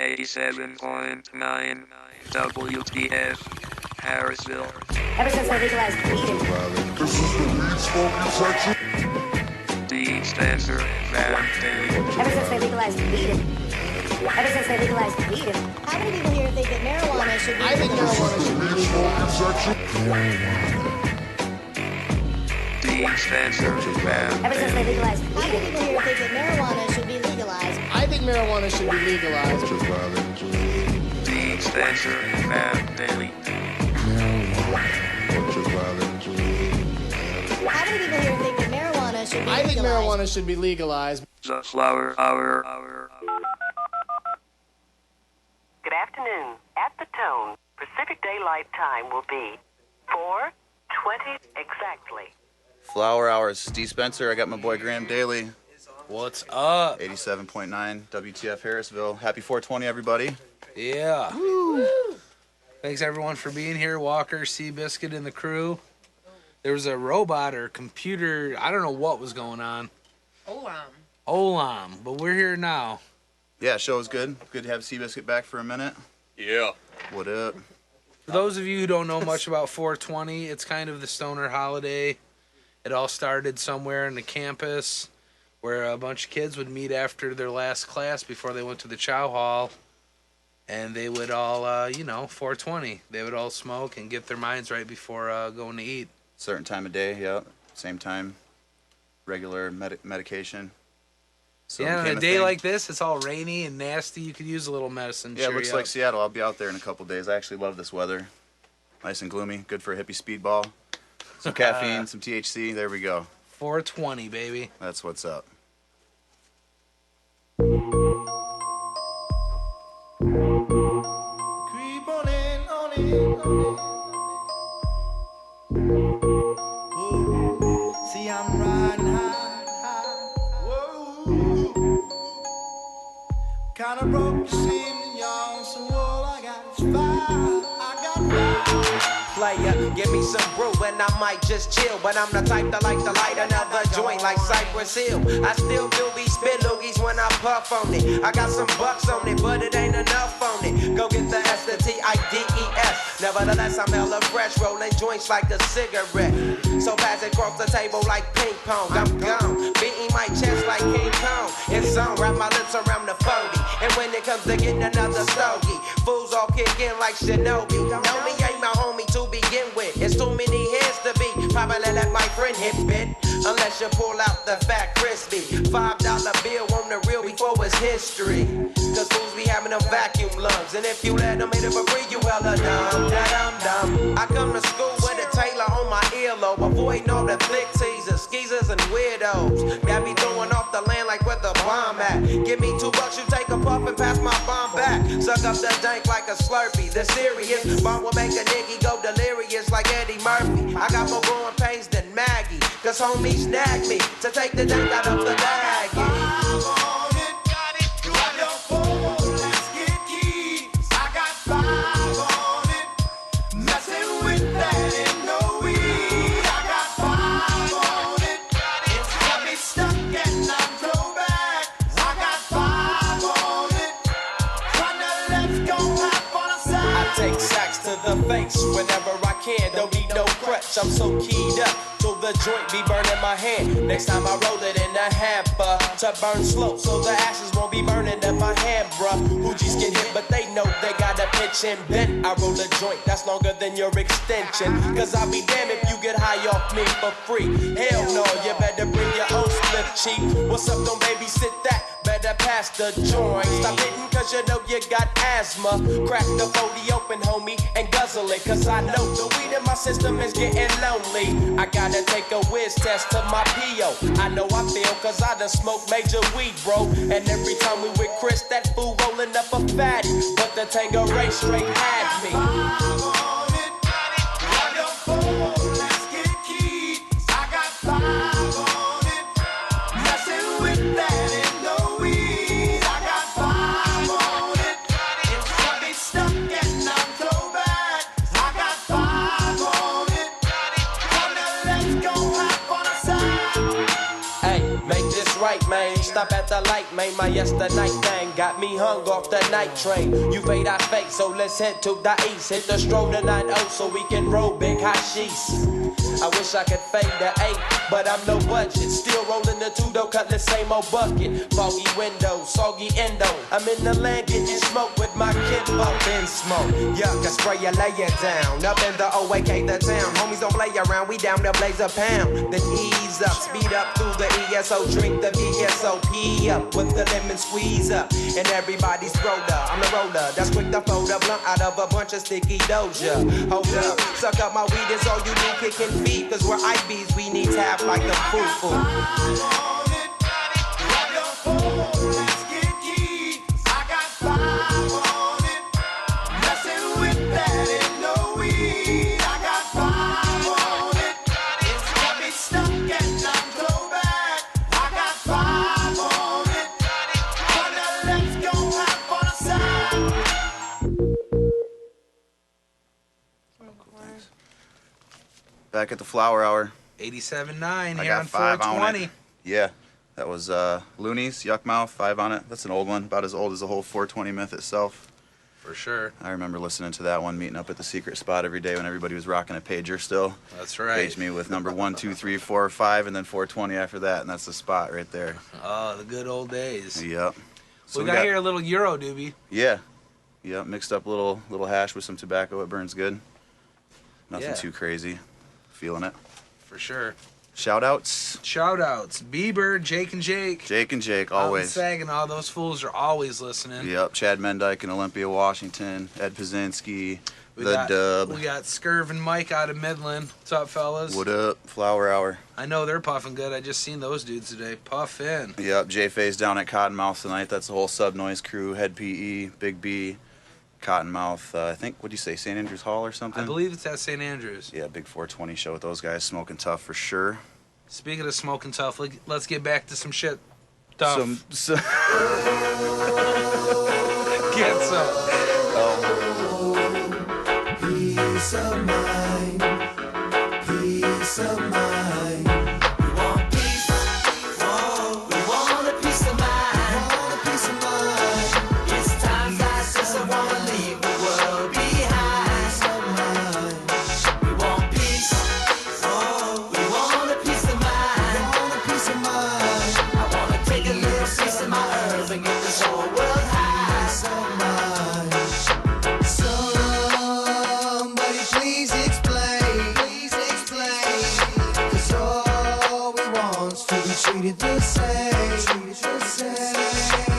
87.9 WTF, Harrisville. Ever since they legalized weed in This is the weed smoking section. The Spencer Van Daily. Ever since they legalized weed in Ever since they legalized weed in How many people here think that marijuana should be I think marijuana should be smoking section. The Spencer Van Ever since they Daily. legalized How weed many in people here think that marijuana should be legalized? I think marijuana should be legalized. The Spencer Van Daily. How many people here think that marijuana should be I think legalized? marijuana should be legalized. The FlowerHour. Good afternoon. At the tone, Pacific Daylight Time will be 4:20 exactly. FlowerHour, it's Steve Spencer. I got my boy Graham Daly, What's up? 87.9 WTF Harrisville. Happy 420, everybody. Yeah. Thanks everyone for being here. Walker, Seabiscuit, and the crew. There was a robot or computer. I don't know what was going on. Olam. But we're here now. Yeah, show was good. Good to have Seabiscuit back for a minute. Yeah. What up? For those of you who don't know much about 420, it's kind of the stoner holiday. It all started somewhere in the campus where a bunch of kids would meet after their last class before they went to the chow hall. And they would all, 420. They would all smoke and get their minds right before going to eat. Certain time of day, yep. Same time. Regular medication. So it Yeah, on became a a day thing. like this, it's all rainy and nasty. You could use a little medicine. Yeah, it cheer looks you like up. Seattle. I'll be out there in a couple days. I actually love this weather. Nice and gloomy. Good for a hippie speedball. Some caffeine, some THC. There we go. 420, baby. That's what's up. Creep on in, on in, on in. See, I'm riding high, high. Whoa. Kinda broke, you see me, y'all. So all I got is fire. I got fire. Player, give me some brew and I might just chill. But I'm the type that like to light another joint like Cypress Hill. I still do be spit loogies when I puff on it. I got some bucks on it, but it ain't enough on it. Go get the S, the T-I-D-E-S. Nevertheless, I'm hella fresh, rolling joints like a cigarette. So pass it across the table like ping pong. I'm gone, beating my chest like King Kong. It's on, wrap my lips around the 40. And when it comes to getting another stogie, fools all kick in like Shinobi. Know me ain't my homie to begin with. It's too many heads to be. Probably let my friend hit bit. Unless you pull out the fat crispy $5 bill on the real before it's history. Cause fools be having them vacuum lungs. And if you let them hit it for free, you hella dumb, da-dum-dum. I come to school with a Taylor on my earlobe. Avoiding all the flick teasers, skeezers, and weirdos. Got me throwing off the land like where the bomb at. Give me $2, you take a puff and pass my bomb back. Suck up the dank like a Slurpee. The serious bomb will make a nigga go delirious like Eddie Murphy. I got more growing pains than Maggie. Cause homies snagged me to take the dank out of the baggie. Take sacks to the face whenever I can. Don't need no crutch, I'm so keyed up till the joint be burning my hand. Next time I roll it in a hamper to burn slow, so the ashes won't be burning in my hand, bruh. Hoogies get hit, but they know they got a pitch and bent. I roll a joint that's longer than your extension. Cause I'll be damned if you get high off me for free. Hell no, you better bring your own split cheap. What's up, don't babysit that? Better pass the joint. Stop hitting cause you know you got asthma. Crack the 40 open, homie, and guzzle it. Cause I know the weed in my system is getting lonely. I gotta take a whiz test to my P.O. I know I feel cause I done smoked major weed, bro. And every time we with Chris, that fool rolling up a fatty. But the Tango Ray straight had me. Right, man, stop stop at the light, man. My yesterday thing got me hung off the night train. You fade, I fake, so let's head to the east. Hit the stroll to 9-0 so we can roll big hashish. I wish I could fade the 8, but I'm no budget. Still rolling the 2-door, cut the same old bucket. Foggy window, soggy endo. I'm in the land getting smoke with my kid up in smoke. Yuck, I spray you, lay it down. Up in the OAK, the town. Homies don't play around, we down to blaze a pound. Then ease up, speed up through the ESO. Drink the VSOP up with the lemon squeeze up. And everybody's roller, I'm the roller. That's quick to fold a blunt out of a bunch of sticky doja. Hold up, suck up my weed, is all you need, kicking feet. Cause we're IBs, we need tap like the foo-foo. Back at the Flower Hour. 87.9 I here got on 5 on 420. it. Yeah, that was Looney's, Yuck Mouth, 5 on it. That's an old one, about as old as the whole 420 myth itself. For sure. I remember listening to that one, meeting up at the secret spot every day when everybody was rocking a pager still. That's right. Paged me with number 1, 2, 3, 4, 5, and then 420 after that, and that's the spot right there. Oh, the good old days. Yep. So we got here a little Euro doobie. Yeah. Yep, mixed up a little hash with some tobacco. It burns good. Nothing too crazy. Feeling it. For sure. Shout outs. Shout outs. Bieber, Jake and Jake. Jake and Jake, Out in always. Saginaw, those fools are always listening. Yep, Chad Mendyke in Olympia, Washington. Ed Pazinski, We The Dub. got Scurv and Mike out of Midland. What's up, fellas? What up? Flower Hour. I know they're puffing good. I just seen those dudes today. Puffin. Yep, J-Phase down at Cottonmouth tonight. That's the whole Sub Noise crew. Head PE, Big B, Cottonmouth. I think, what'd you say, St. Andrews Hall or something? I believe it's at St. Andrews. Yeah, big 420 show with those guys. Smoking tough for sure. Speaking of smoking tough, let's get back to some shit. Tough. Get some. Peace of mind, peace of mind. We want peace, we want a peace of mind, peace of mind. It's times like this I wanna leave the world behind. We want peace, we want a peace of mind, peace of mind. I wanna take a little piece of my earth and get this whole world high. Somebody please explain, 'cause all we want's to be treated the same,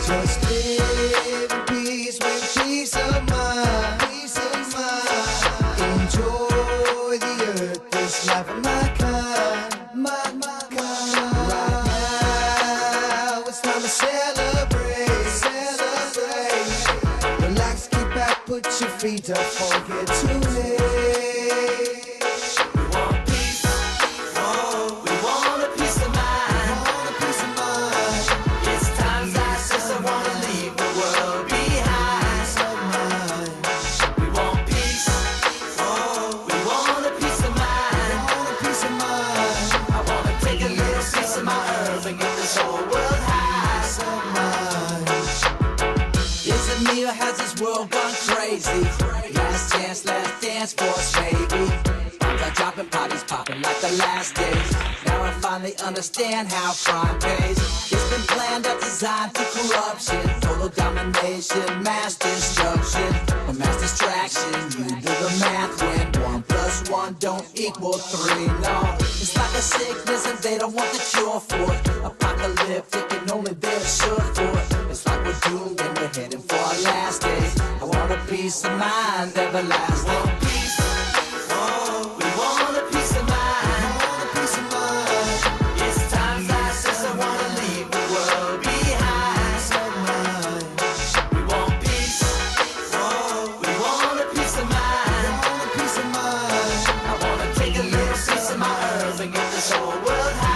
just live in peace with peace of mind, enjoy the earth, this life of my kind, right now it's time to celebrate, relax, kick back, put your feet up, forget too late. We want peace, we want a peace of mind, It's times like this I wanna leave the world behind. We want peace, we want a peace of mind, I wanna take a little piece of my earth and get this whole world high. Is it me or has this world gone crazy? Last chance, last dance for us, baby. Bombs are dropping, parties popping like the last days. Now I finally understand how crime pays. It's been planned up, designed through corruption, total domination, mass destruction, or mass distraction. You do the math when 1 + 1 don't equal 3. No, it's like a sickness and they don't want the cure for it. Apocalyptic and only they're sure for it. It's like we're doomed and we're heading for our last days. I want a peace of mind, everlasting. We want peace, we want a peace of mind, It's times like this I wanna leave the world behind. We want peace, we want a peace of mind, I wanna take a little piece of my earth and get this whole world high.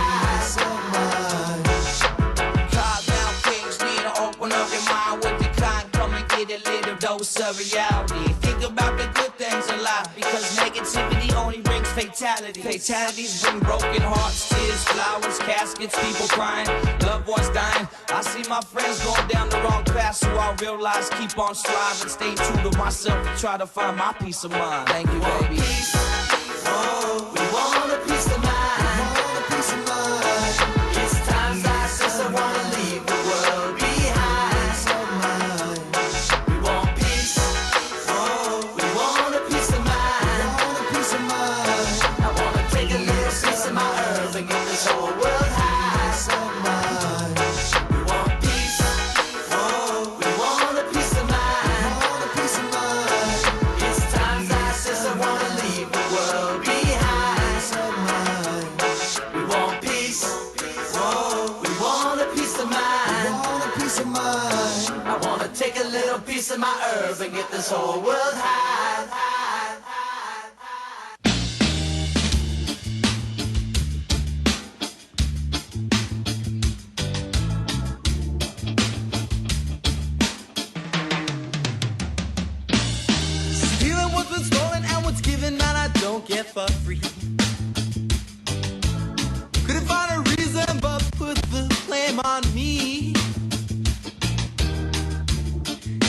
Carve down kings, need to open up your mind with the kind. Come and get a little dose of reality. Think about the good things in life, because negativity only brings fatality. Fatalities bring broken hearts, tears, flowers, caskets, people crying, loved ones dying. I see my friends going down the wrong path, so I realize keep on striving, stay true to myself, and try to find my peace of mind. Thank you, baby. Peace. Oh, we want a peace of mind. We want a peace of mind. It's times like this I wanna leave the world behind. Peace of mind. We want peace. Oh, we want a peace of mind. We want a peace of mind. I wanna take a little piece of my earth and get this whole world high. Peace of mind. We want peace. Oh, we want a peace of mind. We want a peace of mind. It's times like this I wanna leave the world behind. Peace of mind. We want peace. Oh, we want a peace of mind. We want a peace of mind. I wanna take a little piece of my earth and get this whole world high. Stealing what's been stolen and what's given, man, I don't get for free. Couldn't find a reason but put the blame on me.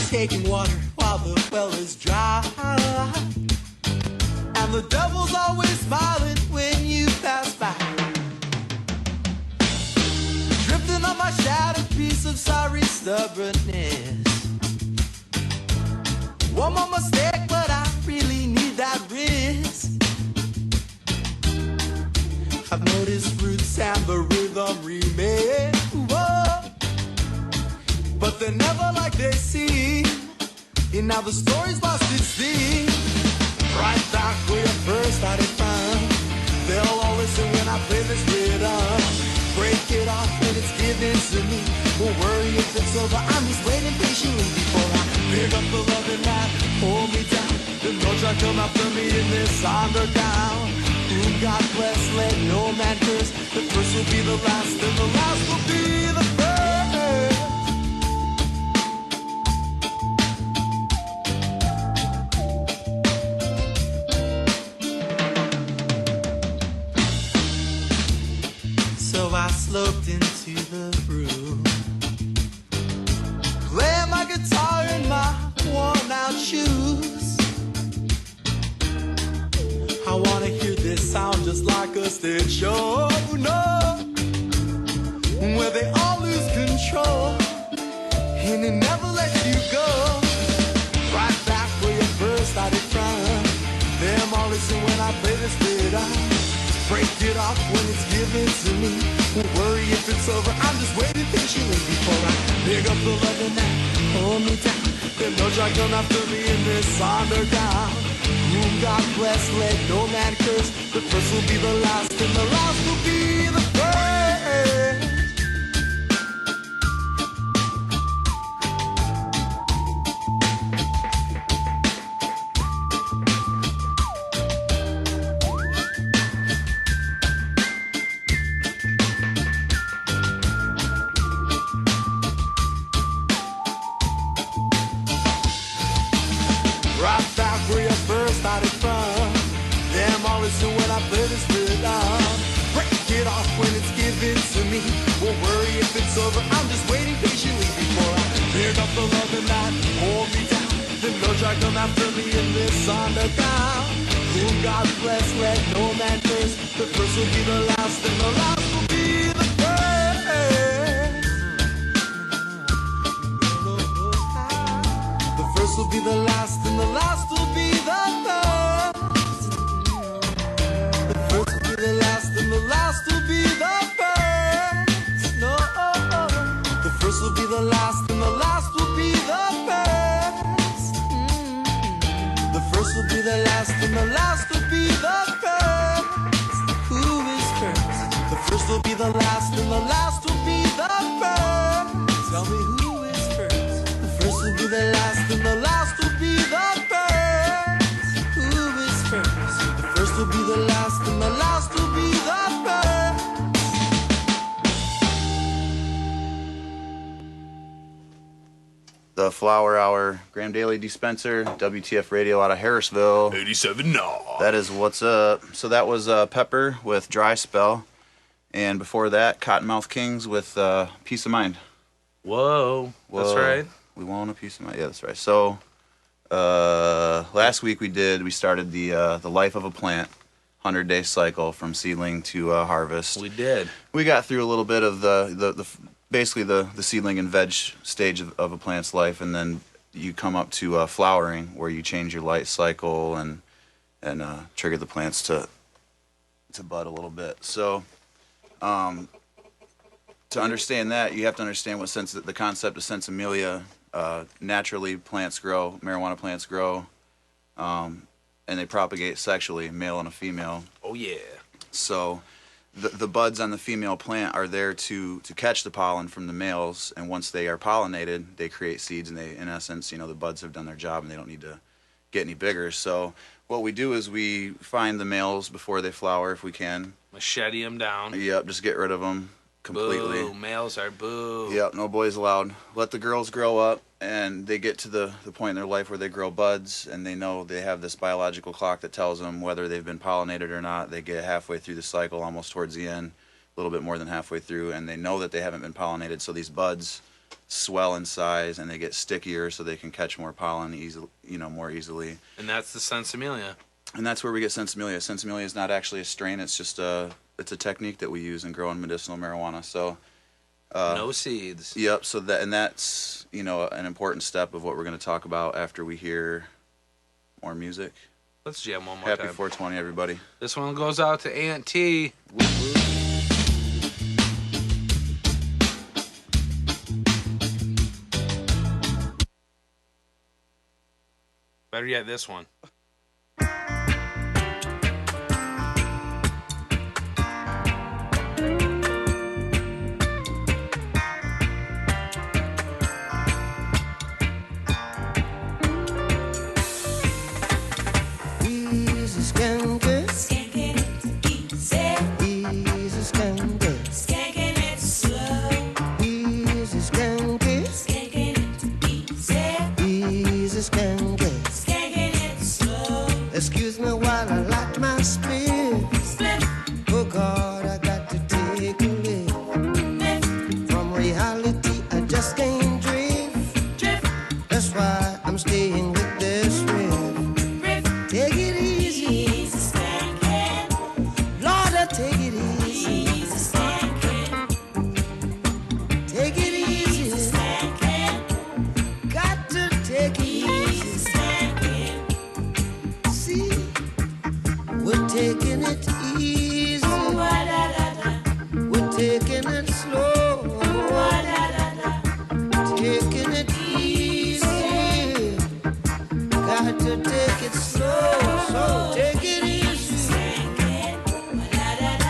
Taking water while the well is dry, and the devil's always smiling when you pass by. Drifting on my shattered piece of sorry stubbornness. One more mistake, but I really need that risk. I've noticed roots and the rhythm remain, whoa, but they're never like they seem. And now the story's lost its sting. Right back where you first started from. They'll all listen when I play this rhythm. Break it off when it's given to me. Won't worry if it's over, I'm just waiting patiently before I pick up the loving that hold me down. Then don't try to come after me in this underground. Whom God bless, let no man curse. The first will be the last, and the last will be the first. So I sloped into the room, playing my guitar in my worn out shoes. I wanna hear this sound just like a stage show, no, where they all lose control and it never lets you go. Right back where you first started from. Them all listen when I play this rhythm. Break it off when it's given to me. Won't worry if it's over, I'm just waiting patiently before I pick up the loving that hold me down. Then don't try to come after me in this underground. Whom God bless, let no man curse. The first will be the last, and the last will be the first. Right back where you first started from. Them all listen when I play this rhythm. Break it off when it's given to me. Won't worry if it's over, I'm just waiting patiently before I pick up the loving that hold me down. Then don't try to come after me in this underground. Whom God bless, let no man curse. The first will be the last, and the last will be the first. The first will be the last, and the last will be the first. The first will be the last, and the last will be the first. No, the first will be the last, and the last will be the first. The first will be the last, and the last will be the first. Who is first? The first will be the last, and the last will be the first. Tell me who is first? The first will be the last, and the last will be the first. Who is first? The first will be the last, and the last will be the first. the Flower Hour Graham Daily Dispenser, WTF Radio out of Harrisville. 87 no. That is what's up. So that was Pepper with Dry Spell. And before that, Cottonmouth Kings with Peace of Mind. Whoa. That's right. We want a piece of mind. Yeah, that's right. So last week we started the life of a plant, 100-day cycle from seedling to harvest. We did. We got through a little bit of basically the seedling and veg stage of a plant's life, and then you come up to flowering, where you change your light cycle and trigger the plants to bud a little bit. So to understand that, you have to understand the concept of sensimilia. Naturally, marijuana plants grow, and they propagate sexually, male and a female. Oh yeah. So the buds on the female plant are there to catch the pollen from the males, and once they are pollinated, they create seeds, and they, in essence, the buds have done their job, and they don't need to get any bigger. So what we do is we find the males before they flower, if we can. Machete them down. Yep, just get rid of them completely. Boo, males are boo. Yep, no boys allowed. Let the girls grow up, and they get to the point in their life where they grow buds, and they know they have this biological clock that tells them whether they've been pollinated or not. They get halfway through the cycle, almost towards the end, a little bit more than halfway through, and they know that they haven't been pollinated, so these buds swell in size, and they get stickier, so they can catch more pollen more easily. And that's the sensimilia. And that's where we get sensimilia. Sensimilia is not actually a strain; it's just it's a technique that we use in growing medicinal marijuana. So no seeds. Yep. So that's an important step of what we're going to talk about after we hear more music. Let's jam one more Happy time. 420, everybody. This one goes out to Aunt T. Better yet, this one. Excuse me while I light my spit. Oh God, I got to take a lift. From reality, I just can't drift. That's why I'm staying with this riff. Take it easy. Lord, I take it easy. Take it easy. Got to take it easy. See, we're taking it easy. We're taking it slow. Taking it easy. Got to take it slow. So take it easy.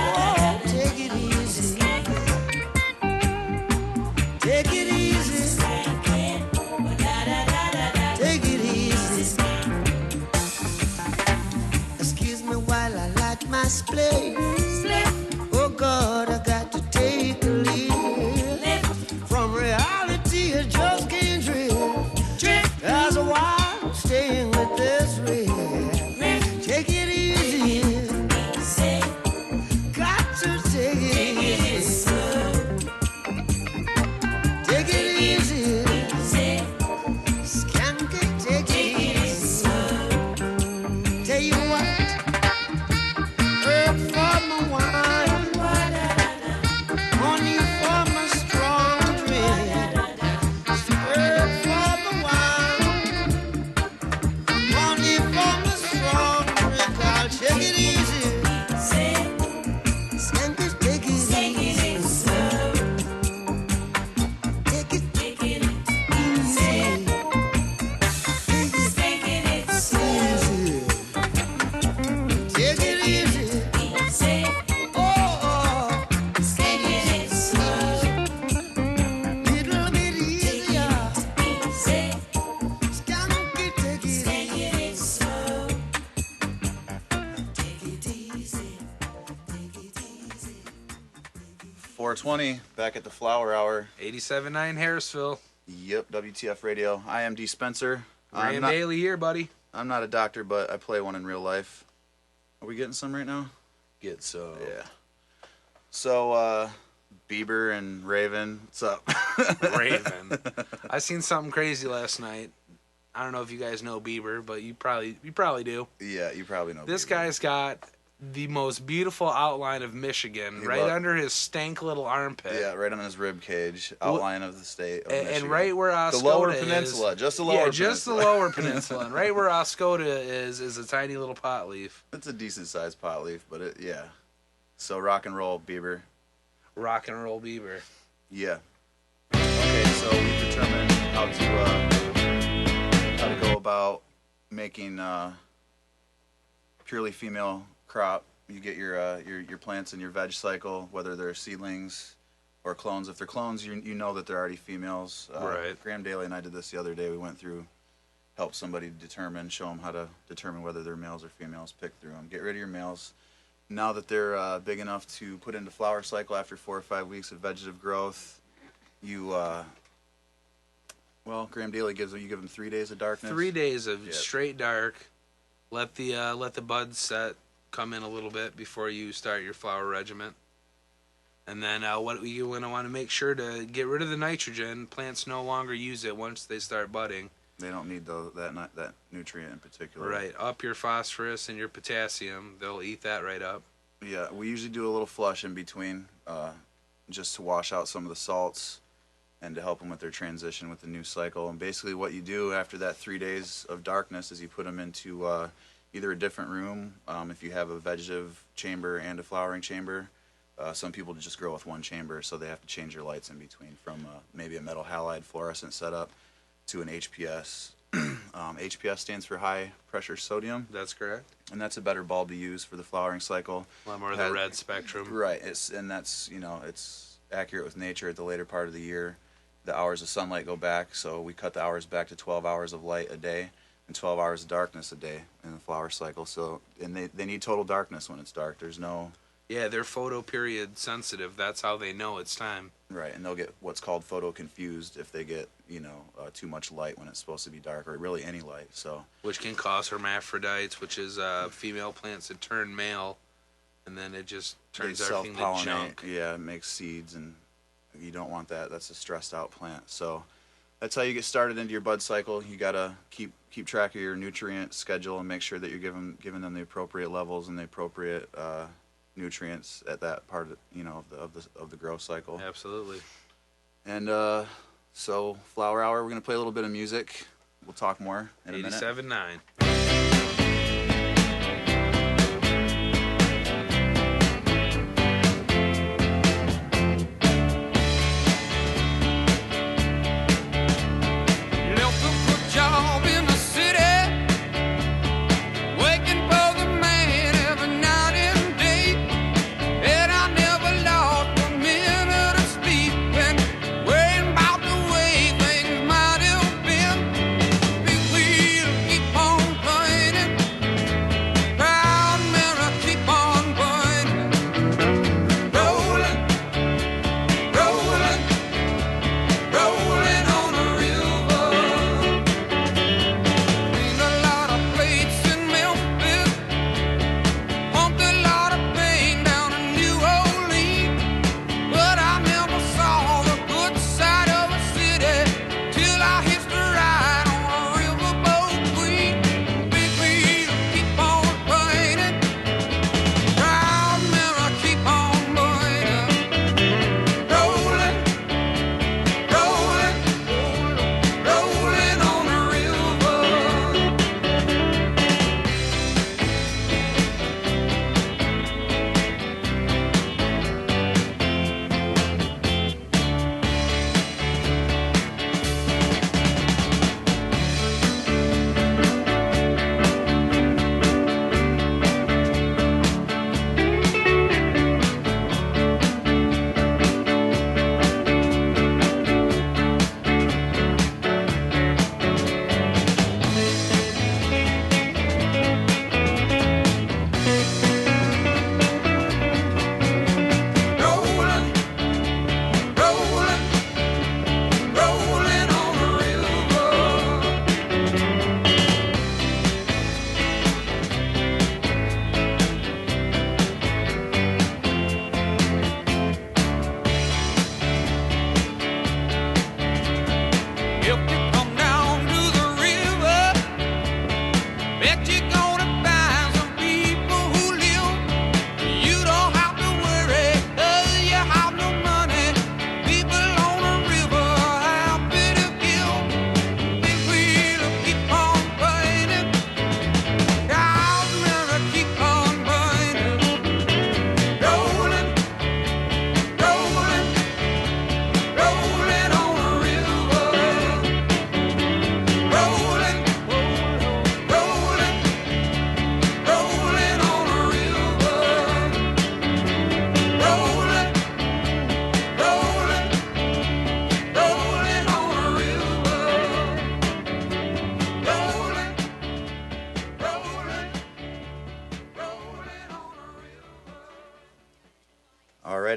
Oh, take it easy. Take it easy. Take it easy. Excuse me while I light my spliff. Oh God, I got to take a leave. From reality, I just can't drift. That's why I'm staying with this riff. Take it easy. Got to take it easy. Take it easy. Skank it, take it easy. Tell you what, herb for my wine, money for my strong drink. Herb for my wine, money for my strong drink. I'll take it easy. Skank it, take it easy. Take it easy. Take it easy. Oh, take it easy. Little bit easier. Skank it, take it easy. Take it easy. 420, back at the Flower Hour. 87.9 Harrisville. Yep, WTF Radio. I am D. Spencer. Graham Daly here, buddy. I'm not a doctor, but I play one in real life. Are we getting some right now? Get so. Yeah. So, Bieber and Raven, what's up? Raven. I seen something crazy last night. I don't know if you guys know Bieber, but you probably do. Yeah, you probably know. This Bieber. guy's got the most beautiful outline of Michigan under his stank little armpit. Yeah, right on his rib cage, outline of the state of and Michigan. right where Oscoda the lower peninsula, just the lower peninsula. just the lower peninsula. And right where Oscoda is a tiny little pot leaf. It's a decent sized pot leaf, but yeah. So rock and roll, Bieber. Rock and roll Bieber. Yeah. Okay, so we determined how to go about making purely female crop. You get your plants in your veg cycle, whether they're seedlings or clones. If they're clones, you know that they're already females. Right. Graham Daly and I did this the other day. We went through, help somebody show them how to determine whether they're males or females, pick through them. Get rid of your males. Now that they're big enough to put into flower cycle after 4 or 5 weeks of vegetative growth, Graham Daly you give them 3 days of darkness. 3 days of straight dark. Let the buds set, come in a little bit before you start your flower regimen. And then what you want to make sure to get rid of the nitrogen. Plants no longer use it once they start budding. They don't need that nutrient in particular. Right. Up your phosphorus and your potassium. They'll eat that right up. Yeah, we usually do a little flush in between, just to wash out some of the salts and to help them with their transition with the new cycle. And basically what you do after that 3 days of darkness is you put them into either a different room, if you have a vegetative chamber and a flowering chamber. Some people just grow with one chamber, so they have to change their lights in between from maybe a metal halide fluorescent setup to an HPS. HPS stands for high pressure sodium. That's correct. And that's a better bulb to use for the flowering cycle. A lot more of the red spectrum. Right. It's accurate with nature at the later part of the year. The hours of sunlight go back, so we cut the hours back to 12 hours of light a day and 12 hours of darkness a day in the flower cycle. So, and they need total darkness when it's dark. There's no... Yeah, they're photo period sensitive. That's how they know it's time. Right, and they'll get what's called photo confused if they get, too much light when it's supposed to be dark, or really any light. So, which can cause hermaphrodites, which is female plants that turn male, and then it just turns everything to junk. Yeah, it makes seeds, and you don't want that. That's a stressed out plant. So that's how you get started into your bud cycle. You gotta keep track of your nutrient schedule and make sure that you're giving them the appropriate levels and the appropriate nutrients at that part of the growth cycle. Absolutely. And so Flower Hour, we're gonna play a little bit of music. We'll talk more in a minute. 87.9. Keep on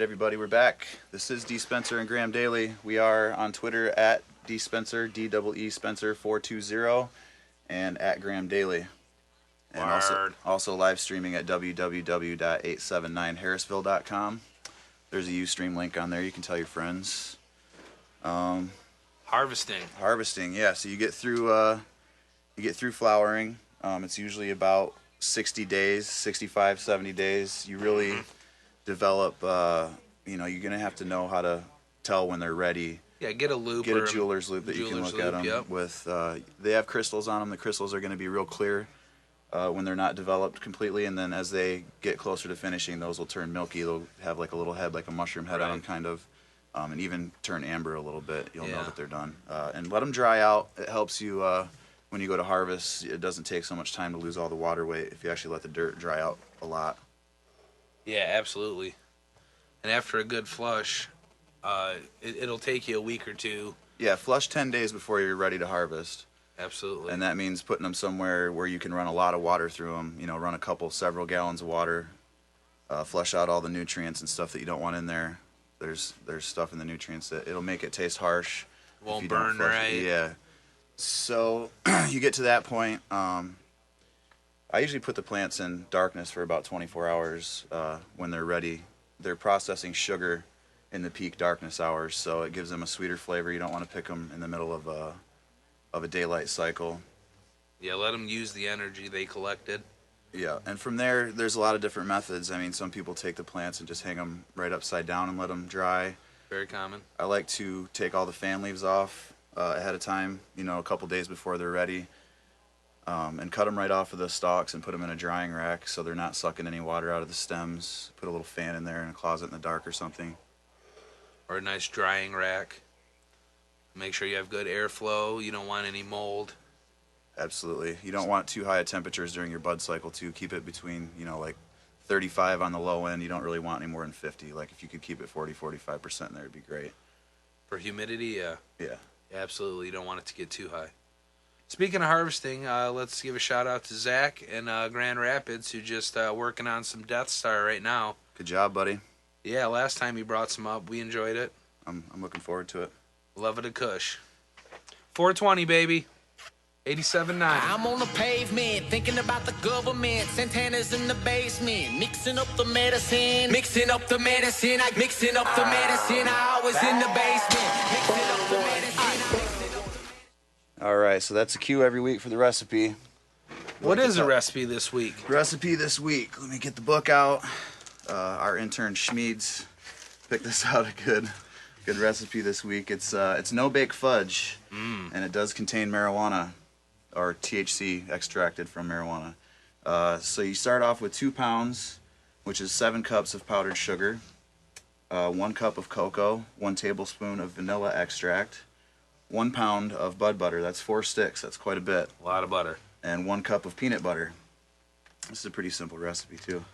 everybody, we're back. This is D. Spencer and Graham Daily. We are on Twitter at D. Spencer, D-E-E Spencer 420, and at Graham Daily. And also live streaming at www.879harrisville.com. There's a Ustream link on there. You can tell your friends. Harvesting, yeah. So you get through flowering. It's usually about 60 days, 65, 70 days. You really develop, you're going to have to know how to tell when they're ready. Yeah, get a loop. Get a jeweler's loop that you can look at them with. They have crystals on them. The crystals are going to be real clear when they're not developed completely, and then as they get closer to finishing, those will turn milky. They'll have like a little head, like a mushroom head on them, kind of, and even turn amber a little bit. You'll know that they're done. And let them dry out. It helps you when you go to harvest. It doesn't take so much time to lose all the water weight if you actually let the dirt dry out a lot. Yeah, absolutely. And after a good flush, it'll take you a week or two. Yeah, flush 10 days before you're ready to harvest. Absolutely. And that means putting them somewhere where you can run a lot of water through them. Run several gallons of water, flush out all the nutrients and stuff that you don't want in there. There's stuff in the nutrients that it'll make it taste harsh. Won't burn right. Yeah. So you get to that point. I usually put the plants in darkness for about 24 hours when they're ready. They're processing sugar in the peak darkness hours, so it gives them a sweeter flavor. You don't want to pick them in the middle of a daylight cycle. Yeah, let them use the energy they collected. Yeah, and from there, there's a lot of different methods. I mean, some people take the plants and just hang them right upside down and let them dry. Very common. I like to take all the fan leaves off ahead of time, a couple days before they're ready, and cut them right off of the stalks and put them in a drying rack so they're not sucking any water out of the stems. Put a little fan in there in a closet in the dark or something. Or a nice drying rack. Make sure you have good airflow. You don't want any mold. Absolutely. You don't want too high of temperatures during your bud cycle, too. Keep it between, like 35 on the low end. You don't really want any more than 50. Like, if you could keep it 40, 45% there, it'd be great. For humidity, yeah. Yeah. Absolutely. You don't want it to get too high. Speaking of harvesting, let's give a shout-out to Zach in Grand Rapids, who's just working on some Death Star right now. Good job, buddy. Yeah, last time he brought some up, we enjoyed it. I'm looking forward to it. Love it a Kush. 420, baby. 87.9. I'm on the pavement, thinking about the government. Santana's in the basement, mixing up the medicine. Mixing up the medicine, I was in the basement. Mixing up the medicine. All right, so that's a cue every week for the recipe. What is the recipe this week? Recipe this week. Let me get the book out. Our intern Schmeeds picked this out a good recipe this week. It's no-bake fudge, and it does contain marijuana, or THC extracted from marijuana. So you start off with 2 pounds, which is 7 cups of powdered sugar, 1 cup of cocoa, 1 tablespoon of vanilla extract, 1 pound of bud butter. That's 4 sticks. That's quite a bit. A lot of butter. And 1 cup of peanut butter. This is a pretty simple recipe, too.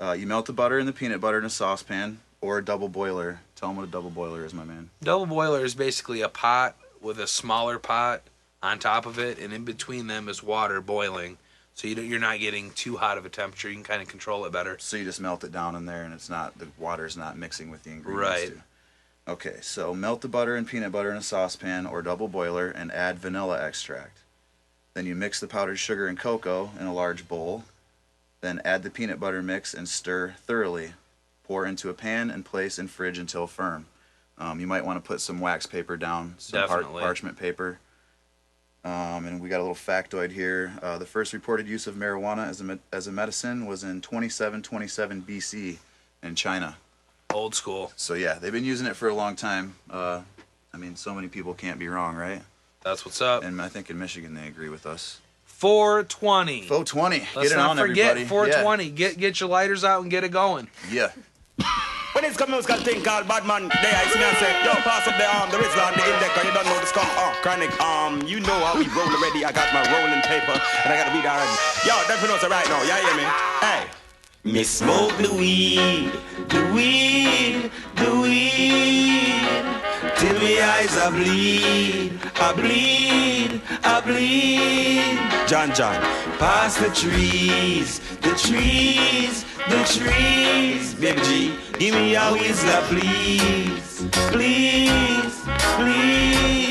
You melt the butter and the peanut butter in a saucepan or a double boiler. Tell them what a double boiler is, my man. Double boiler is basically a pot with a smaller pot on top of it, and in between them is water boiling. So you're not getting too hot of a temperature. You can kind of control it better. So you just melt it down in there, and the water's not mixing with the ingredients. Right. Too. Okay, so melt the butter and peanut butter in a saucepan or double boiler and add vanilla extract. Then you mix the powdered sugar and cocoa in a large bowl. Then add the peanut butter mix and stir thoroughly. Pour into a pan and place in fridge until firm. You might want to put some wax paper down, some parchment paper. And we got a little factoid here. The first reported use of marijuana as a medicine was in 2727 BC in China. Old school. So yeah, they've been using it for a long time. I mean, so many people can't be wrong, right? That's what's up. And I think in Michigan they agree with us. 420. 420. Let's get it not on, forget everybody. 420. Yeah. Get your lighters out and get it going. Yeah. When it's a musical thing called Badman, there I see me and say, yo, pass up the Rizla and the index, and you don't know the skunk, chronic, you know how we roll already. I got my rolling paper, and I got to read already. Yo, definitely knows it right now, y'all hear me? Hey. Me smoke the weed, the weed, the weed. till me eyes I bleed, I bleed, I bleed. John, past the trees, the trees, the trees. Baby G, give me a whistler, please, please, please.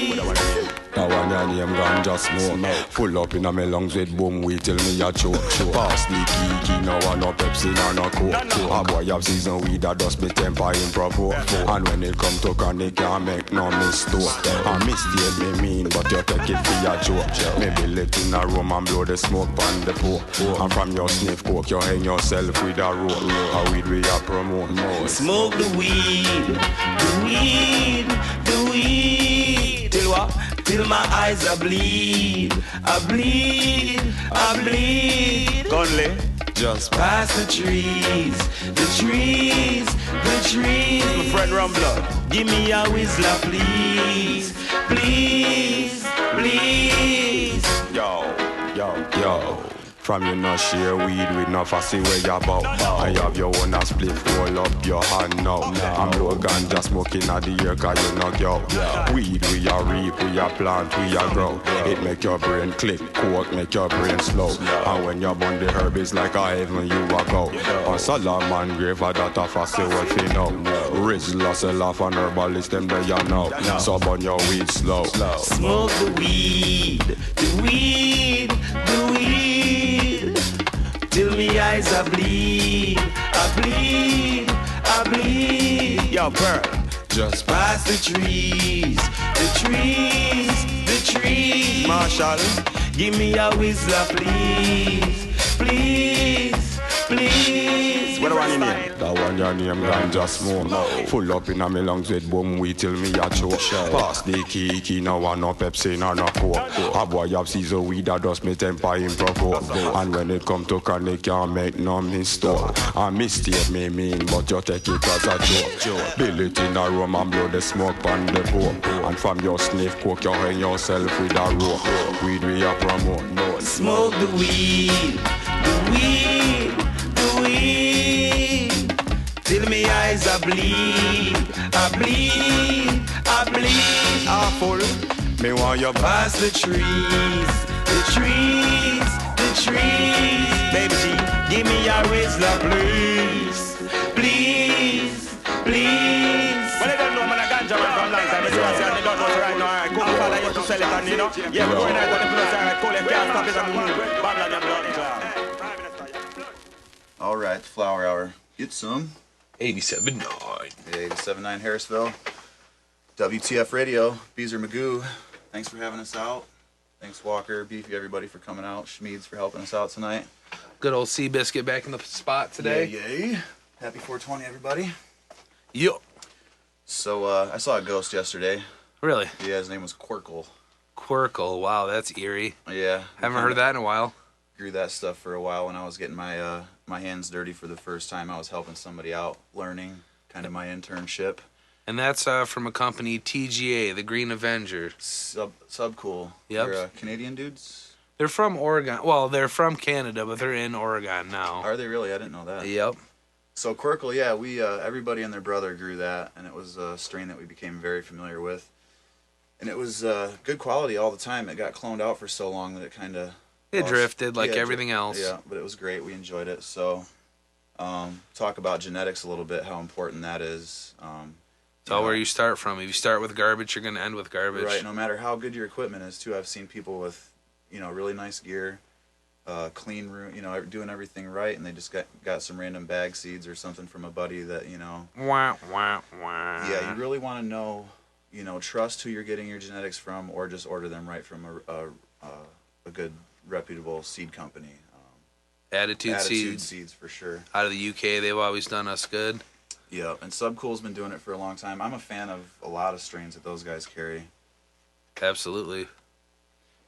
Now one your name ganja smoke. Full up in a me lungs with boom weed till me a choke. Pass the kiki, no one no Pepsi, no Coke. A boy have season weed that dust me temper in provoke. And when it come to chronic, can't make no mistake. A mistake me mean, but you take it for a joke. Maybe let in a room and blow the smoke on the poke. And from your sniff coke, you hang yourself with a rope. A weed we a promote. Smoke the weed, the weed, the weed. Till what? Till my eyes I bleed, I bleed, I bleed. Conley, just past the trees, the trees, the trees. My friend Rumbler, give me a whistler, please, please, please. Yo, yo, yo. From you not share weed with no fussy where you bout. I have your own a split, roll up your hand now. I'm blow ganja smoking at the air cause you knock out. Weed we a reap, we a plant, we a grow. It make your brain click, coke make your brain slow. And when you burn the herb it's like a heaven you walk out. On Solomon grave that a fussy what you know. Rizla sell off an herbalist them there you know. So burn your weed slow. Smoke the weed, the weed, the weed. Till me eyes I bleed, I bleed, I bleed. Yo, Pearl, just past the trees, the trees, the trees. Marshall, give me a whistler, please, please, please. What do I name? That one your name ganja smoke. Full up in a me lungs with boom weed till me a choke. Pass the kiki, no one no Pepsi, no Coke. A boy have season weed that dust me temper in provoke. And when it come to chronic, can't make no mistake. A mistake me mean, but you take it as a joke. Build it in a room and blow the smoke on the poke. And from your sniff coke, you hang yourself with a rope. Weed we a promote. Smoke the weed, the weed, the weed. Till me eyes I bleed, I bleed, I bleed. Awful. Me want you past the trees, the trees, the trees. Baby G, give me a whistler, please, please, please. Well, I don't know, man, a ganja man from long time. It's what I say, I don't know right now. Alright, come on, I used to sell it, and you know, yeah, we're going out on the place. Alright, call it, can't stop it, and move. Babylon, your blood cloud. All right, Flower Hour. Get some. 87.9. 87.9 Harrisville. WTF Radio. Beezer Magoo. Thanks for having us out. Thanks, Walker, Beefy, everybody for coming out. Schmeeds for helping us out tonight. Good old Seabiscuit back in the spot today. Yay. Happy 420, everybody. Yup. So, I saw a ghost yesterday. Really? Yeah, his name was Quirkle. Quirkle. Wow, that's eerie. Yeah. Haven't heard that in a while. Grew that stuff for a while when I was getting my my hands dirty for the first time. I was helping somebody out, learning, kind of my internship. And that's from a company, TGA, the Green Avenger. Sub cool. Yep. They're Canadian dudes? They're from Oregon. Well, they're from Canada, but they're in Oregon now. Are they really? I didn't know that. Yep. So Quirkle, yeah, we everybody and their brother grew that, and it was a strain that we became very familiar with. And it was good quality all the time. It got cloned out for so long that it kind of... It drifted like everything else. Yeah, but it was great. We enjoyed it. So talk about genetics a little bit, how important that is. It's all where you start from. If you start with garbage, you're going to end with garbage. Right, no matter how good your equipment is, too. I've seen people with, really nice gear, clean room, doing everything right, and they just got some random bag seeds or something from a buddy that, Wah, wah, wah. Yeah, you really want to know, trust who you're getting your genetics from, or just order them right from a good, reputable seed company. Attitude Seeds. Seeds, for sure. Out of the UK, they've always done us good. Yeah, and Subcool's been doing it for a long time. I'm a fan of a lot of strains that those guys carry. Absolutely.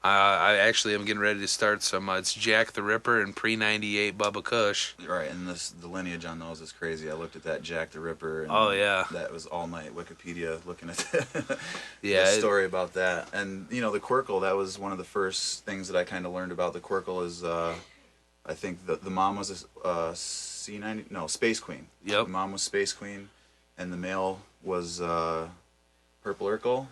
I actually am getting ready to start some. It's Jack the Ripper and pre-98 Bubba Kush. Right, and the lineage on those is crazy. I looked at that Jack the Ripper. And oh, yeah. That was all night Wikipedia looking at that, yeah, story about that. And, the Quirkle, that was one of the first things that I kind of learned about. The Quirkle is, I think the mom was a Space Queen. Yep. The mom was Space Queen, and the male was purple Urkel.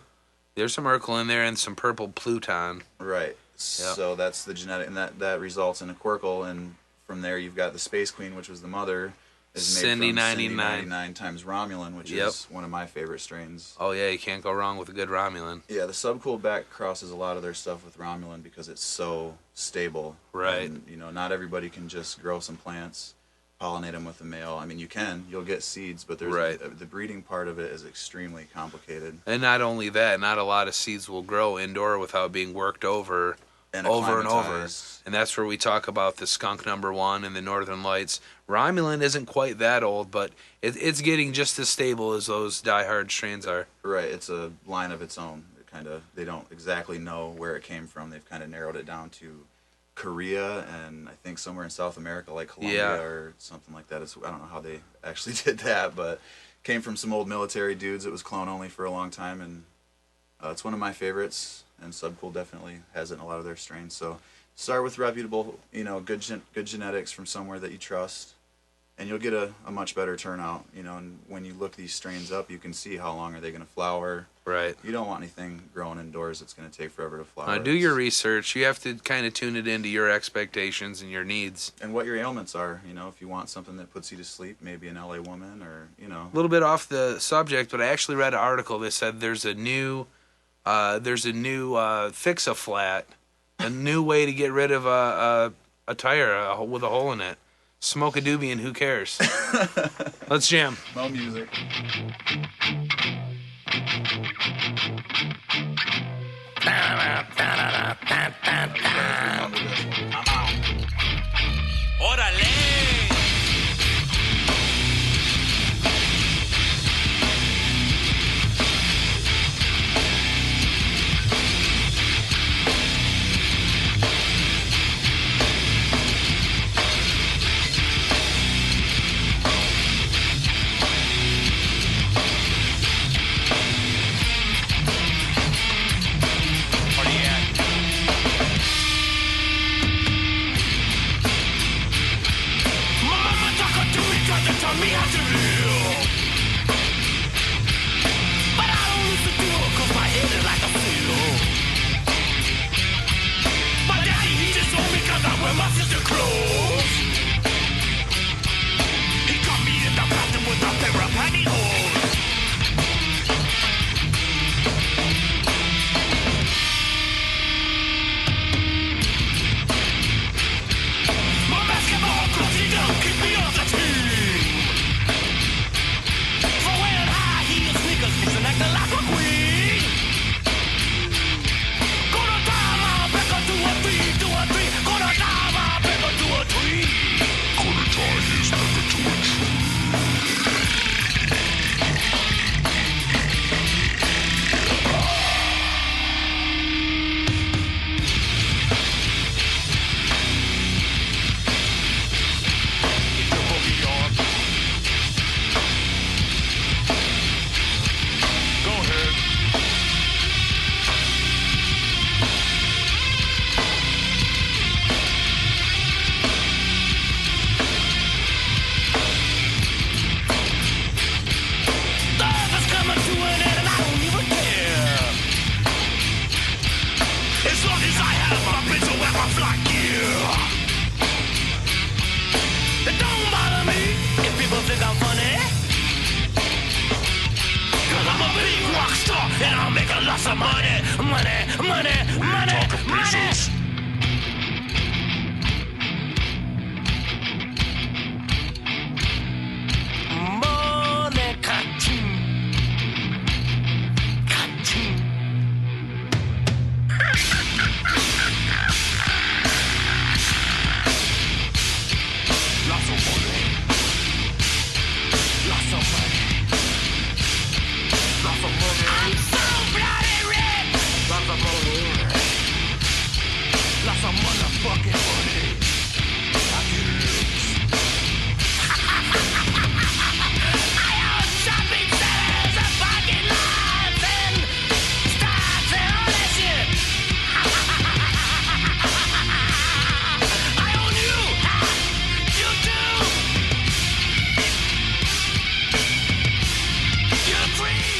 There's some Urkel in there and some purple Pluton. Right. So that's the genetic, and that results in a Quirkle, and from there you've got the Space Queen, which was the mother, is made Cindy from 99. Cindy 99 times Romulan, which is one of my favorite strains. Oh yeah, you can't go wrong with a good Romulan. Yeah, the Subcool back crosses a lot of their stuff with Romulan because it's so stable. Right. And, not everybody can just grow some plants, pollinate them with a male. I mean, you'll get seeds, but there's the breeding part of it is extremely complicated. And not only that, not a lot of seeds will grow indoor without being worked over and over. And that's where we talk about the skunk #1 and the Northern Lights. Romulan isn't quite that old, but it's getting just as stable as those diehard strains are. Right, it's a line of its own. They don't exactly know where it came from. They've kind of narrowed it down to Korea and I think somewhere in South America, like Colombia or something like that. I don't know how they actually did that, but came from some old military dudes. It was clone only for a long time, and it's one of my favorites. And Subcool definitely has it in a lot of their strains. So start with reputable, good genetics from somewhere that you trust, and you'll get a much better turnout. And when you look these strains up, you can see how long are they going to flower. Right. You don't want anything growing indoors that's going to take forever to flower. Do your research. You have to kind of tune it into your expectations and your needs. And what your ailments are. If you want something that puts you to sleep, maybe an LA woman or, A little bit off the subject, but I actually read an article that said there's a new fix-a-flat, a new way to get rid of a tire with a hole in it. Smoke a doobie and who cares? Let's jam. No music. Órale. Me how to live, but I don't listen to it 'cause my head is like a seal. My daddy, he just told me 'cause I wear my sister clothes. He caught me in the bathroom with a pair of pantyhose. My basketball coach, he don't keep me on the team. Acting like a queen. Gonna tie my back to a tree, Gonna tie my back to a tree. Gonna tie his back to a tree. Get your boogie on. And I'll make a lot of money. Money, ka-ching. Ka-ching. Lots of money. Lots of money. Lots of money. I'm so bloody rich. Lots of money. Lots of motherfucking money. I get rich. I own shopping centers and parking lots and stocks and all that shit. I own you. You too. You're free.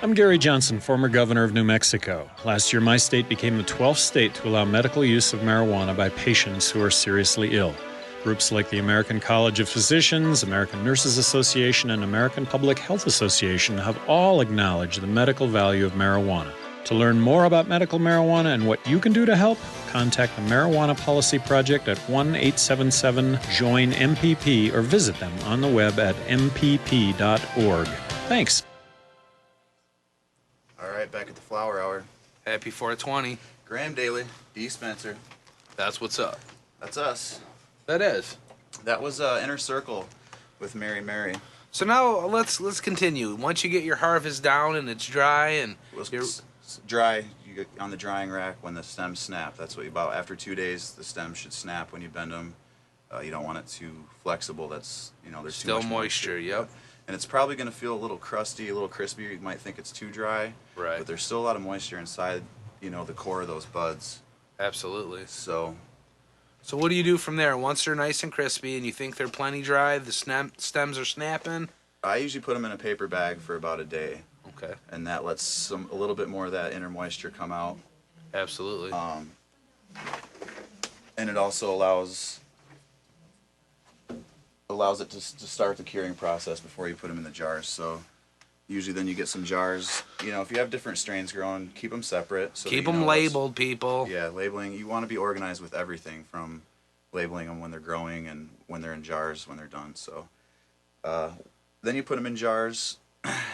I'm Gary Johnson, former governor of New Mexico. Last year, my state became the 12th state to allow medical use of marijuana by patients who are seriously ill. Groups like the American College of Physicians, American Nurses Association, and American Public Health Association have all acknowledged the medical value of marijuana. To learn more about medical marijuana and what you can do to help, contact the Marijuana Policy Project at 1-877-JOIN-MPP or visit them on the web at mpp.org. Thanks. All right, back at the Flower Hour. Happy 420. Graham Daly, D. Spencer. That's what's up. That's us. That is. That was Inner Circle with Mary Mary. So now let's continue. Once you get your harvest down and it's dry and It's dry, you get on the drying rack when the stems snap. That's what you about. After 2 days, the stems should snap when you bend them. You don't want it too flexible. That's, there's still too much moisture. Yep. And it's probably going to feel a little crusty, a little crispy. You might think it's too dry. Right. But there's still a lot of moisture inside, the core of those buds. Absolutely. So what do you do from there? Once they're nice and crispy and you think they're plenty dry, the stems are snapping? I usually put them in a paper bag for about a day. Okay. And that lets a little bit more of that inner moisture come out. Absolutely. And it also allows it to start the curing process before you put them in the jars. So usually then you get some jars. If you have different strains growing, keep them separate. So keep them labeled, people. Yeah, labeling. You want to be organized with everything from labeling them when they're growing and when they're in jars when they're done. So then you put them in jars,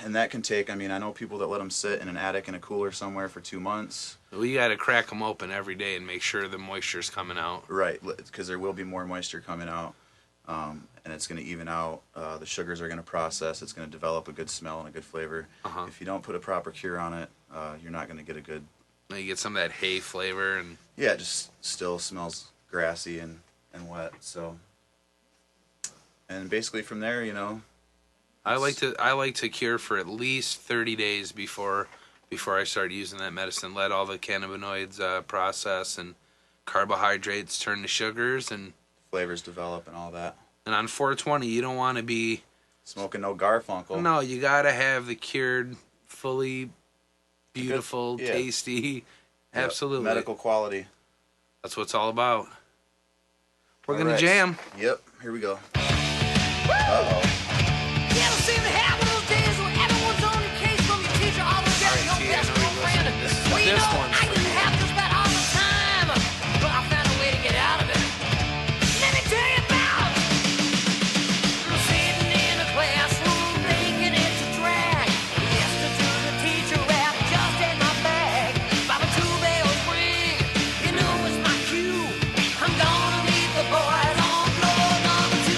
and that can take, I know people that let them sit in an attic in a cooler somewhere for 2 months. Well, you got to crack them open every day and make sure the moisture's coming out. Right, because there will be more moisture coming out. And it's going to even out. The sugars are going to process. It's going to develop a good smell and a good flavor. If you don't put a proper cure on it, you're not going to get a good... You get some of that hay flavor. And yeah, it just still smells grassy and wet. So, and basically from there, I like to cure for at least 30 days before I start using that medicine. Let all the cannabinoids process and carbohydrates turn to sugars and flavors develop and all that. And on 420, you don't want to be smoking no Garfunkel. No, you got to have the cured, fully beautiful, tasty, absolutely medical quality. That's what it's all about. We're gonna jam. Yep, here we go. Uh-oh. You ever seen the habit of those days when everyone's on your case from your teacher all the way down to your best girlfriend? Well, you know, I didn't have just that all the time, but I found a way to get out of it. Let me tell you about it. I'm sitting in a classroom thinking it's a drag. Listen to the teacher rap just in my bag. By the 2 bells ring, you know it's my cue. I'm gonna meet the boys on floor number 2.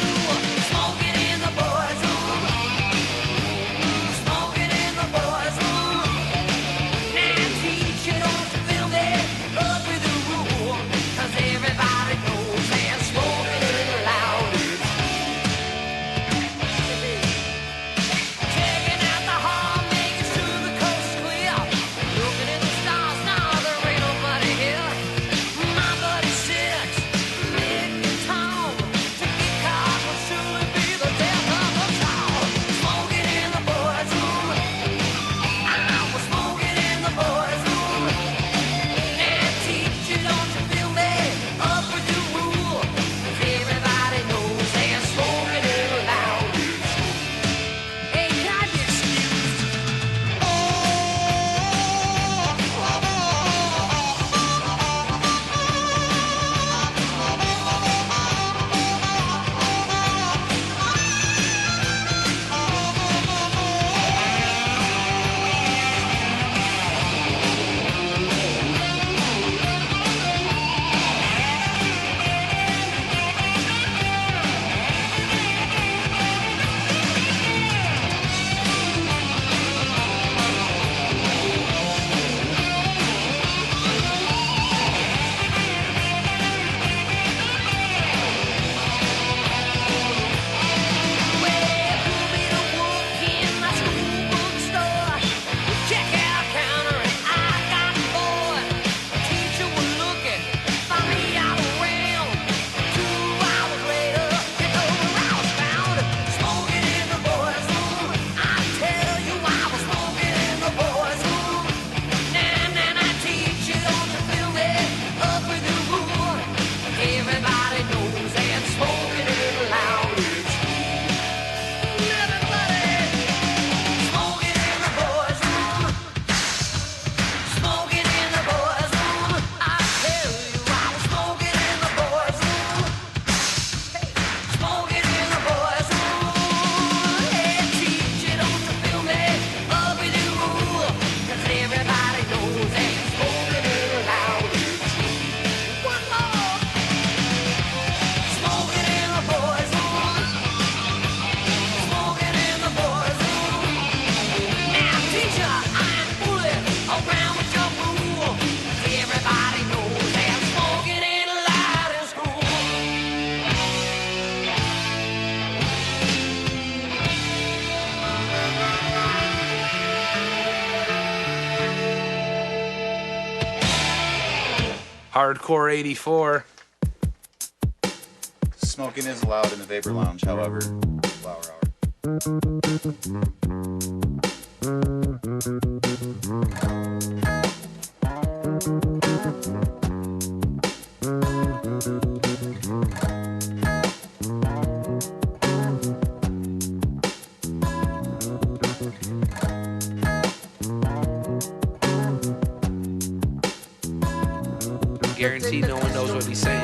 Hardcore 84. Smoking is allowed in the vapor lounge, however. Flower hour. Guaranteed no one knows what he's saying.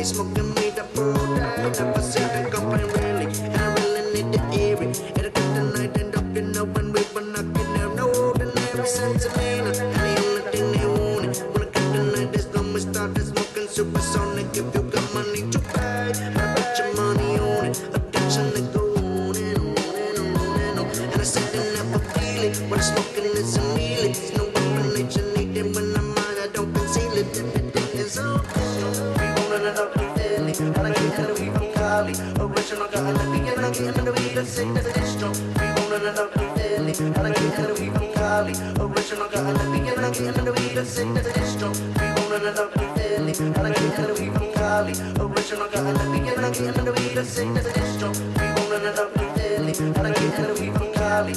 Smoking weed up all day, never seen the company really, and I really need the eerie. It'll get the night end up, you know, when we were knocking out no ordinary sense of meaning. And the only thing they wanted, when I get the night is done, we started smoking supersonic. If you got money to pay, I bet your money on it. Addiction they go on and on and on and on. And I said they never feel it, when smoking is a meal. It's no weapon nature needed when I'm out, I don't conceal it. Everything is on. Original got on the beat and I get on the weed and sick to the distro. We rollin' it up in Philly, and I get on the weed from Cali. Original got on the beat and I get on the weed and sick to the distro. We rollin' it up in Philly, and I get on the weed from Cali. Original got on the beat and I get on the weed and sick to the distro. We rollin' it up in Philly, and I get on the weed from Cali.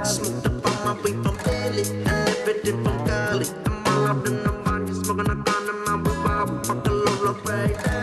Smoked up on my weed from Philly, and everything from Cali. I'm all up in the body, smoking a gun in my revolver, fucking low up right there.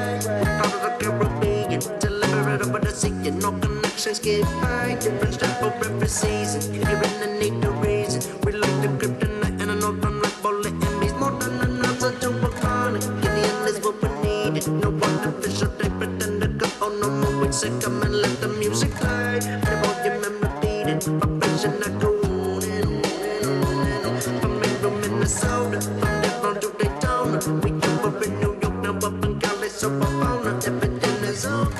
But I see you, no connections get high. Different strap for every season. You're in the need to reason. We like the kryptonite and I know run like bullet enemies. More than an answer to a chronic. In the end is what we needed. No artificial they pretend to go on no more. We say come and let the music play. The volume repeated. Vibration I go on and on and on and on. From April, Minnesota, from Devon to Daytona. We jump up in New York, now up in Cali, so I found everything is on.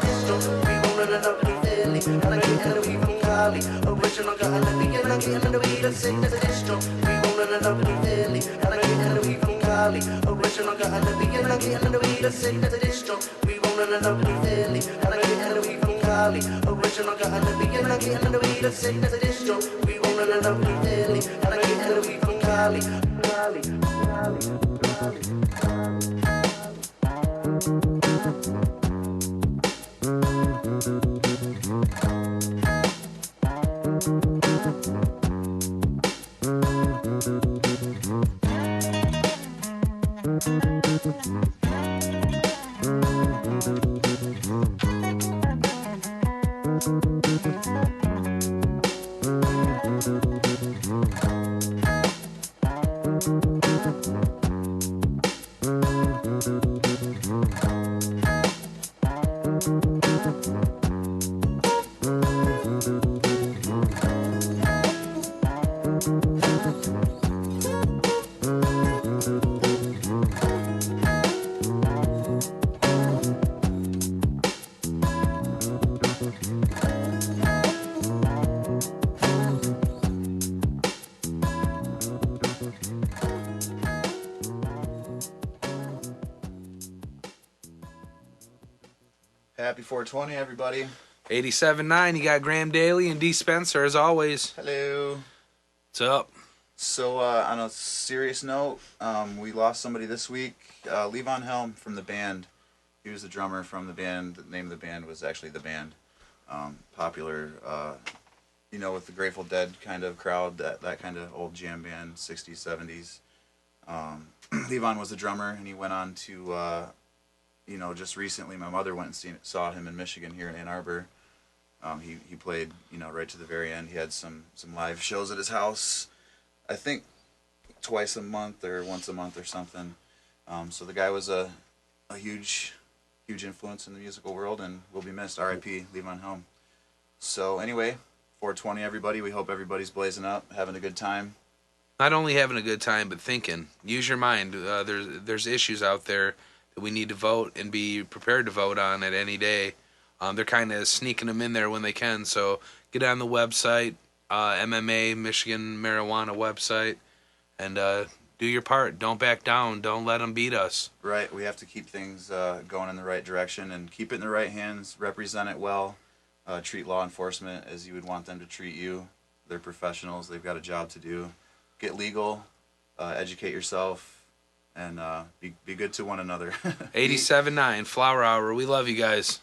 And I get on the weed from Cali. Original got on the beat and I get on the weed and sick to the distro. We rollin' it up in Philly, and I get on the weed from Cali. Original got on the beat and I get on the weed and sick to the distro. We rollin' it up in Philly, and I get on the weed from Cali. Original got on the beat and I get on the weed and sick to the distro. We rollin' it up in Philly, and I get on the weed from Cali. Happy 420, everybody. 87.9, you got Graham Daly and D. Spencer, as always. Hello. What's up? So, on a serious note, we lost somebody this week. Levon Helm from the band. He was the drummer from the band. The name of the band was actually The Band. Popular, with the Grateful Dead kind of crowd, that kind of old jam band, 60s, 70s. Levon was the drummer, and he went on to... just recently, my mother went and saw him in Michigan here in Ann Arbor. He played, right to the very end. He had some live shows at his house, I think twice a month or once a month or something. So the guy was a huge influence in the musical world and will be missed. R.I.P. Levon Helm. So anyway, 420, everybody. We hope everybody's blazing up, having a good time. Not only having a good time, but thinking. Use your mind. There's issues out there that we need to vote and be prepared to vote on at any day. They're kind of sneaking them in there when they can. So get on the website, MMA, Michigan Marijuana website, and do your part. Don't back down. Don't let them beat us. Right. We have to keep things going in the right direction and keep it in the right hands, represent it well, treat law enforcement as you would want them to treat you. They're professionals. They've got a job to do. Get legal, educate yourself, and be good to one another. 87.9 Flower Hour. We love you guys.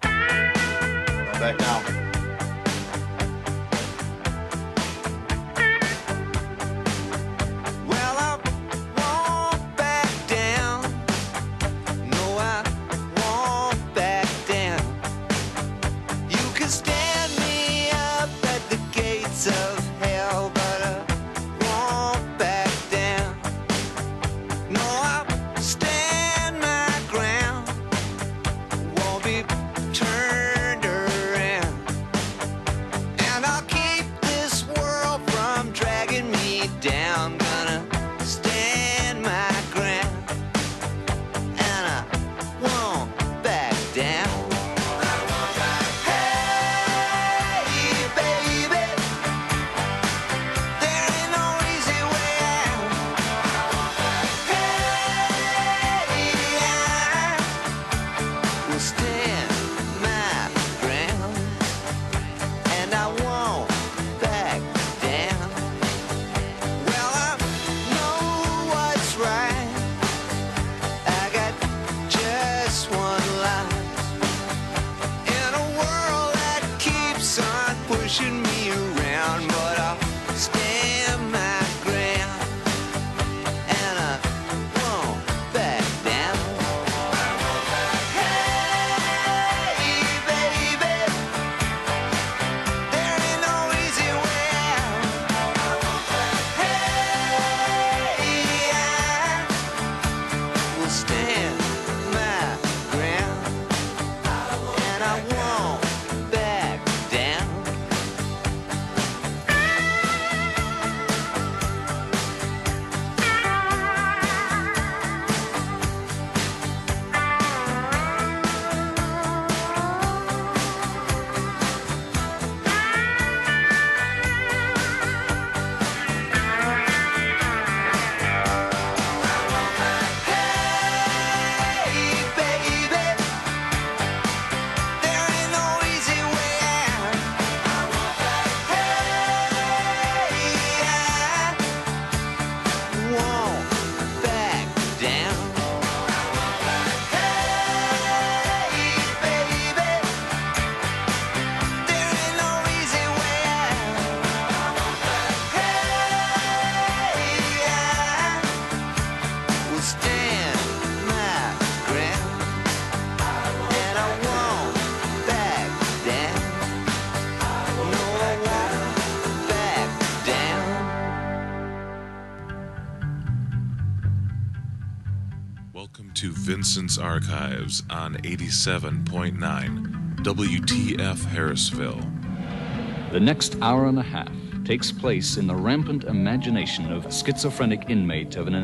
Don't back down. To Vincent's Archives on 87.9 WTF Harrisville. The next hour and a half takes place in the rampant imagination of schizophrenic inmate of an